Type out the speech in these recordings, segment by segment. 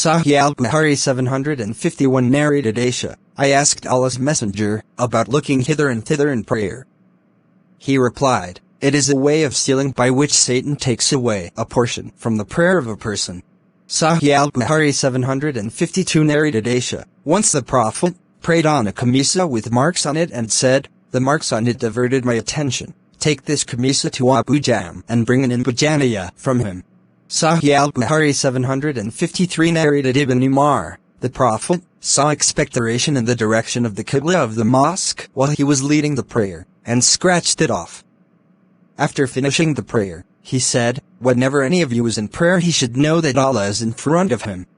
Sahih Al-Bukhari 751 narrated Aisha, I asked Allah's Messenger about looking hither and thither in prayer. He replied, it is a way of stealing by which Satan takes away a portion from the prayer of a person. Sahih Al-Bukhari 752 narrated Aisha, once the Prophet prayed on a kamisa with marks on it and said, the marks on it diverted my attention. Take this kamisa to Abu Jam and bring an Bajaniya from him. Sahih Al-Bukhari 753 narrated Ibn Umar, the Prophet saw expectoration in the direction of the Qibla of the mosque while he was leading the prayer, and scratched it off. After finishing the prayer, he said, whenever any of you is in prayer he should know that Allah is in front of him.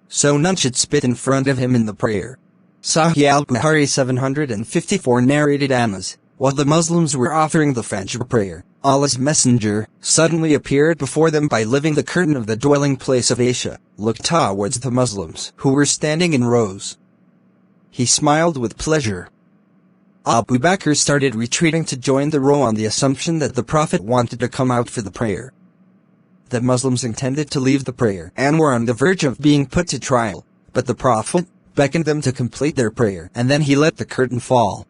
So none should spit in front of him in the prayer. Sahih Al-Bukhari 754 narrated Anas, while the Muslims were offering the Fajr prayer, Allah's Messenger suddenly appeared before them by lifting the curtain of the dwelling place of Aisha, looked towards the Muslims who were standing in rows. He smiled with pleasure. Abu Bakr started retreating to join the row on the assumption that the Prophet wanted to come out for the prayer. The Muslims intended to leave the prayer and were on the verge of being put to trial, but the Prophet beckoned them to complete their prayer and then he let the curtain fall.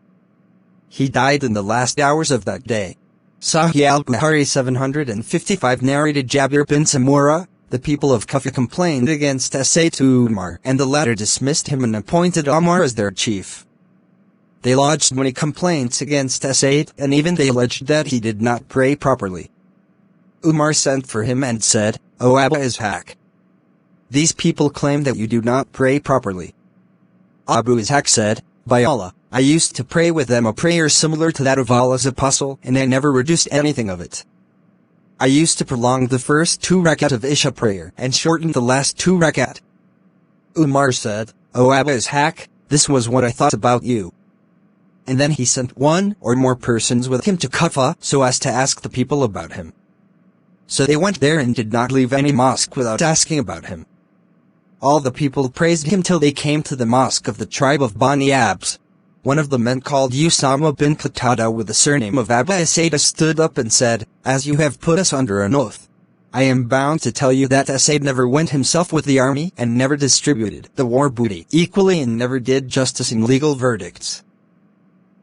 He died in the last hours of that day. Sahih Al-Bukhari 755 narrated Jabir bin Samura, the people of Kufa complained against Asayd to Umar and the latter dismissed him and appointed Umar as their chief. They lodged many complaints against Asayd and even they alleged that he did not pray properly. Umar sent for him and said, O Abu Ishaq, these people claim that you do not pray properly. Abu Ishaq said, by Allah, I used to pray with them a prayer similar to that of Allah's Apostle and I never reduced anything of it. I used to prolong the first 2 rakat of Isha prayer and shorten the last 2 rakat. Umar said, O Abu Ishaq, this was what I thought about you. And then he sent 1 or more persons with him to Kufa so as to ask the people about him. So they went there and did not leave any mosque without asking about him. All the people praised him till they came to the mosque of the tribe of Bani Abs. One of the men called Usama bin Qatada with the surname of Abu Asayd stood up and said, as you have put us under an oath, I am bound to tell you that Asayd never went himself with the army and never distributed the war booty equally and never did justice in legal verdicts.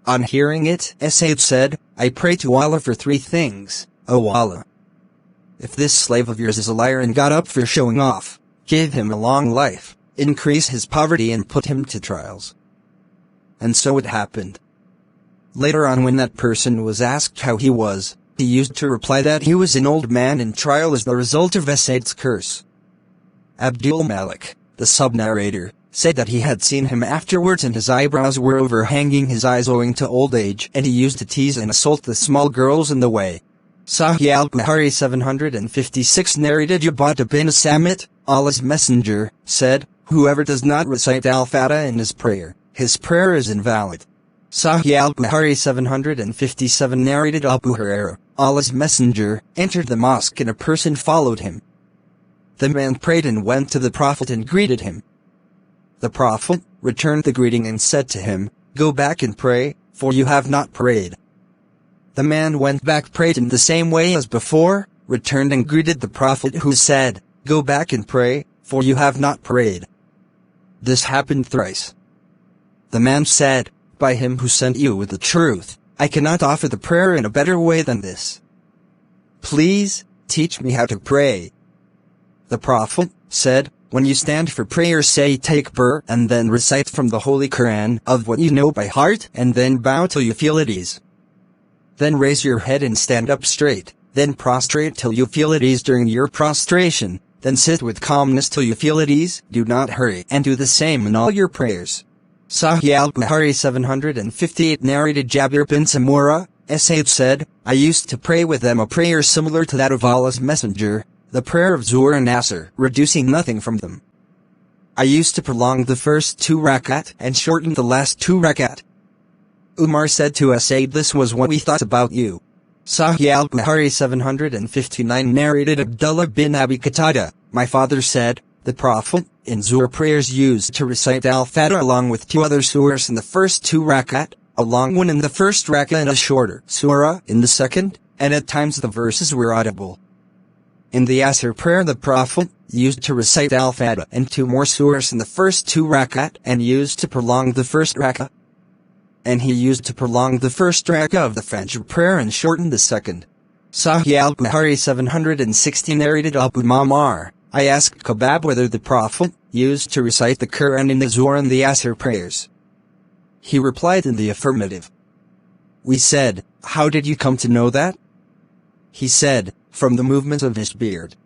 On hearing it, Asayd said, I pray to Allah for 3 things, O Allah. If this slave of yours is a liar and got up for showing off, give him a long life, increase his poverty and put him to trials. And so it happened. Later on when that person was asked how he was, he used to reply that he was an old man in trial as the result of Asayd's curse. Abdul Malik, the sub-narrator, said that he had seen him afterwards and his eyebrows were overhanging his eyes owing to old age and he used to tease and assault the small girls in the way. Sahih Al-Bukhari 756 narrated Ubadah bin Samit, Allah's Messenger, said, whoever does not recite Al-Fatiha in his prayer is invalid. Sahih Al-Bukhari 757 narrated Abu Hurairah, Allah's Messenger, entered the mosque and a person followed him. The man prayed and went to the Prophet and greeted him. The Prophet returned the greeting and said to him, go back and pray, for you have not prayed. The man went back, prayed in the same way as before, returned and greeted the Prophet who said, go back and pray, for you have not prayed. This happened thrice. The man said, by him who sent you with the truth, I cannot offer the prayer in a better way than this. Please, teach me how to pray. The Prophet said, when you stand for prayer say takbir and then recite from the Holy Quran of what you know by heart and then bow till you feel at ease. Then raise your head and stand up straight, then prostrate till you feel at ease during your prostration, then sit with calmness till you feel at ease, do not hurry, and do the same in all your prayers. Sahih Al-Bukhari 758 narrated Jabir bin Samura, Asayd said, I used to pray with them a prayer similar to that of Allah's Messenger, the prayer of Zuhr and Asr, reducing nothing from them. I used to prolong the first 2 rakat and shorten the last 2 rakat. Umar said to Asayd, this was what we thought about you. Sahih Al-Bukhari 759 narrated Abdullah bin Abi Qatada, my father said, the Prophet, in Zuhr prayers used to recite Al-Fatiha along with 2 other surahs in the first 2 rakat, a long one in the first rakat and a shorter surah in the second, and at times the verses were audible. In the Asr prayer the Prophet used to recite Al-Fatiha and 2 more surahs in the first 2 rakat and used to prolong the first rak'ah. And he used to prolong the first rak'ah of the Fajr prayer and shorten the second. Sahih Al-Bukhari 760 narrated Abu Ma'mar, I asked Khabab whether the Prophet used to recite the Quran in the Zuhr and the Asr prayers. He replied in the affirmative. We said, how did you come to know that? He said, from the movements of his beard.